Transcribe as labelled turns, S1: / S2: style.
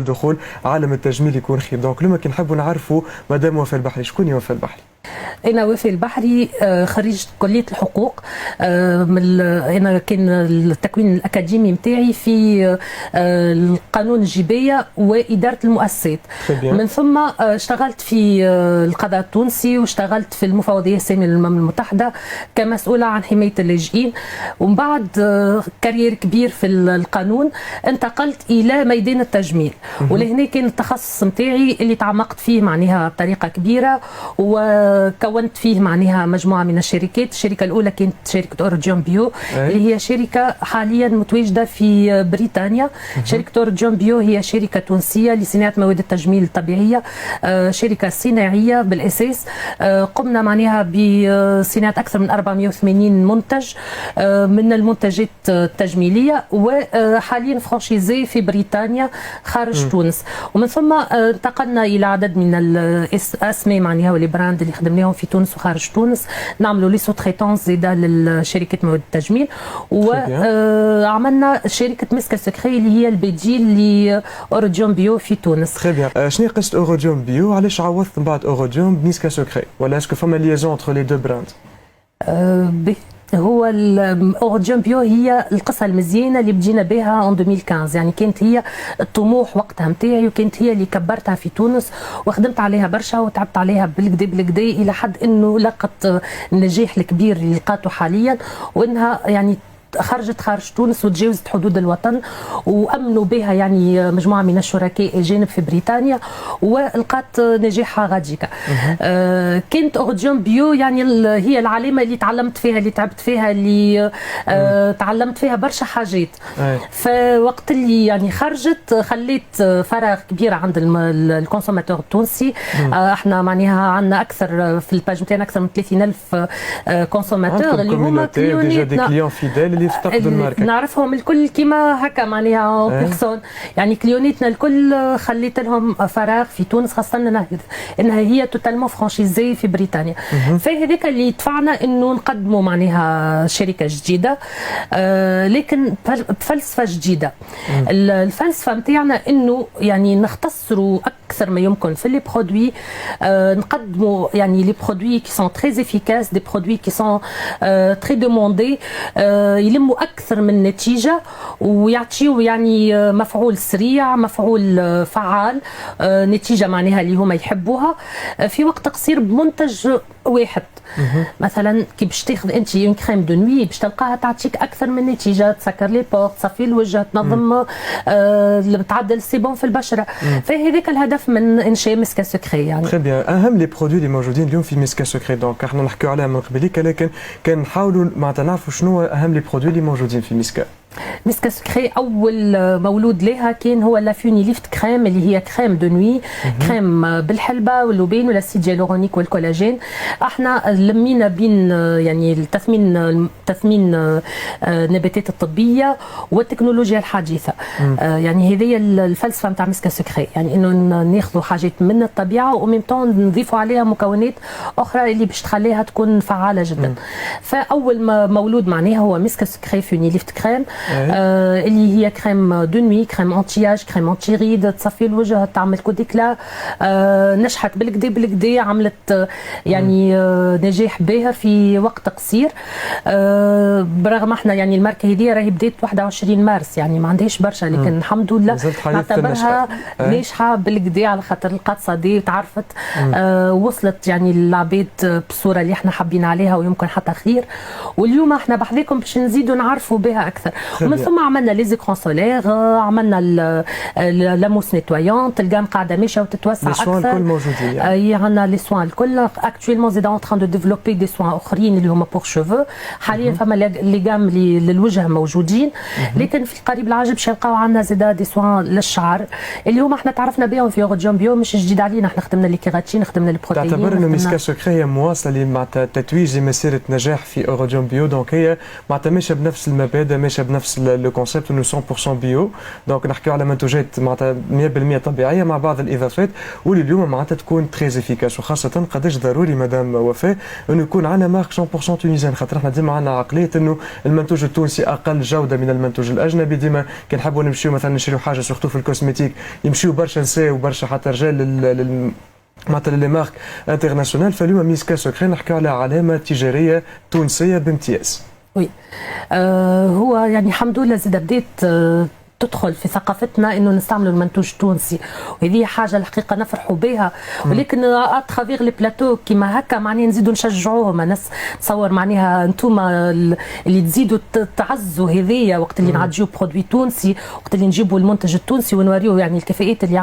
S1: دخول عالم التجميل يكون خير. دونك اليوم كي نحبوا نعرفوا مدام وفاء البحري، شكون هي وفاء البحري؟
S2: أنا وفاء البحري خريجة كلية الحقوق. أنا كان التكوين الأكاديمي متاعي في القانون الجباية وإدارة المؤسسات. من ثم اشتغلت في القضاء التونسي واشتغلت في المفوضية السامية للأمم المتحدة كمسؤولة عن حماية اللاجئين. ومن بعد كارير كبير في القانون انتقلت إلى ميدان التجميل، ولهنا كان التخصص متاعي اللي تعمقت فيه معناها بطريقة كبيرة وكونت فيه معناها مجموعة من الشركات. الشركة الأولى كانت شركة أورجون بيو اللي هي شركة حاليا متواجدة في بريطانيا. شركة أورجون بيو هي شركة تونسية لصناعة مواد التجميل الطبيعية، شركة صناعية بالأساس. قمنا معناها بصناعة أكثر من 480 منتج من المنتجات التجميلية، وحاليا فرانشيزي في بريطانيا خارج تونس. ومن ثم انتقلنا إلى عدد من الأسماء معناها والبراند اللي خدمناهم في تونس وخارج تونس، نعملوا لي سوتريتونس زيدا للشركة مواد التجميل. وعملنا شركة مسكا سكري اللي هي البديل لأورجون بيو في تونس.
S1: تري بيان. شنو قصة أورجون بيو؟ علاش عوضت من بعد أورجون بمسكا سكري؟ ولا اسكو فما ليزون انتر لي دو براند؟
S2: هو أورجون بيو هي القصة المزيانة اللي بدينا بها 2015، يعني كانت هي الطموح وقتها متاعي، وكانت هي اللي كبرتها في تونس وخدمت عليها برشا وتعبت عليها بالكدا بالكدا إلى حد إنه لقت النجاح الكبير اللي لقاته حاليا، وإنها يعني خرجت خارج تونس وتجاوزت حدود الوطن، وامنوا بها يعني مجموعه من الشركاء اجانب في بريطانيا ولقات نجاحها غاديكا. كانت أورجون بيو يعني هي العلامه اللي تعلمت فيها، اللي تعبت فيها، اللي تعلمت فيها برشا حاجات. فوقت اللي يعني خرجت خليت فراغ كبير عند الكونسوماتور التونسي. احنا معناها عندنا اكثر في الباج نتاعنا اكثر من 30,000 كونسوماتور اللي هما كليونيتنا
S1: اللي يفتقدوا الماركه،
S2: نعرفهم الكل كيما هكا معناها بيرسون. يعني كليونيتنا الكل خليت لهم فراغ في تونس، خاصه انها هي توتالمون فرانشيزي في بريطانيا. فهذاك اللي دفعنا انه نقدموا معناها شركه جديده، لكن بفلسفه جديده. الفلسفه نتاعنا انه يعني نختصروا اكثر ما يمكن في لي برودوي، نقدموا يعني لي برودوي كي سون تري افيكاس، دي برودوي كي سون تري دوموندي، يلموا اكثر من نتيجه ويعطيوا يعني مفعول سريع، مفعول فعال، نتيجه معناها اللي هما يحبوها في وقت قصير بمنتج واحد. مثلا كي باش تاخذ انت اون كريم دو نوي باش تلقاها تعطيك اكثر من نتيجه، تسكر لي بورت، تصفي الوجه، تنظم تعدل السيبون في البشره. فهذاك الهدف من انشاء مسكا سكري. يعني
S1: تري بيان. اهم لي برودوي اللي موجودين اليوم في مسكا سكري، دونك احنا نحكيو عليها من قبليك، لكن كان نحاولوا معناتها نعرفوا شنو اهم لي برودوي اللي موجودين في مسكا.
S2: مسكا سكري اول مولود لها كان هو لافوني ليفت كريم اللي هي كريم دو نوي، كريم بالحلبه واللوبين والاسيد هيالورونيك والكولاجين. احنا لمينا بين يعني تثمين النباتات الطبيه والتكنولوجيا الحديثه. يعني هذه الفلسفه نتاع مسكا سكري، يعني انه ناخذوا حاجات من الطبيعه وميم طون نضيفوا عليها مكونات اخرى اللي باش تخليها تكون فعاله جدا. فاول مولود معناها هو مسكا سكري فوني ليفت كريم، اللي هي كريم دو نوي، كريم انتياج، كريم انتي ريد، تصفي الوجه، تعمل كوديكلا. نجحت بالكدا عملت يعني نجاح باهر في وقت قصير. برغم احنا يعني الماركه هذه راهي بدات 21 مارس، يعني ما عندهاش برشا، لكن الحمد لله نعتبرها ناجحه بالكدا على خاطر القصه دي تعرفت. وصلت يعني للعباد بصوره اللي احنا حابين عليها ويمكن حتى خير. واليوم احنا بحذاكم باش نزيدوا نعرفوا بها اكثر. ومن ثم عملنا لي زيكرون سولير، عملنا لاموس نيتوايونت، الجام قاعده ماشيه وتتوسع اكثر.
S1: لي سوان الكل موجودين
S2: يعني. عندنا لي سوان الكل. اكطويلمون زيد اون تران دو ديفلوبي دي سوان اخرين اللي هما بور شوفو. حاليا فما لي جام للوجه موجودين، لكن في القريب العاجل باش نلقاو عندنا زيد دي سوان للشعر اللي هما احنا تعرفنا بهم في أورجون بيو، مش جديد علينا. احنا خدمنا لي كيراتين، خدمنا البروتين.
S1: تعتبر انه مسكا سكري هي مواصله مع تتويج مسيره نجاح في أورجون بيو، دونك هي معناتها ماشيه بنفس المبادئ، ماشيه بنفس نفس لو كونسيبت انه 100% بيو. دونك نحكيو على منتوجات معناتها 100% طبيعيه مع بعض الاضافات واللي اليوم معناتها تكون تري افيكاس. وخاصه قداش ضروري مدام وفاء انه يكون عندنا مارك 100% تونيزيان، خاطر احنا ديما عندنا عقليه انه المنتوج التونسي اقل جوده من المنتوج الاجنبي. ديما كي نحبوا نمشيو مثلا نشريو حاجه سورتو في الكوزميتيك يمشيو برشا نساء وبرشا حتى رجال معناتها لي مارك انترناسيونال. فاليوم ميسكا سوكري نحكيو على علامه تجاريه تونسيه بامتياز.
S2: وي هو يعني الحمد لله زاد بديت تدخل في ثقافتنا انه نستعملوا المنتوج التونسي، وهذه حاجه الحقيقه نفرحوا بها. ولكن اترافيغ لي بلاتو كيما هكا معناها نزيدوا نشجعوهم. انا تصور معناها انتم اللي تزيدوا تعزوا هذيا وقت اللي نعديو برودوي تونسي، وقت اللي نجيبوا المنتج التونسي ونوريو يعني الكفاءات اللي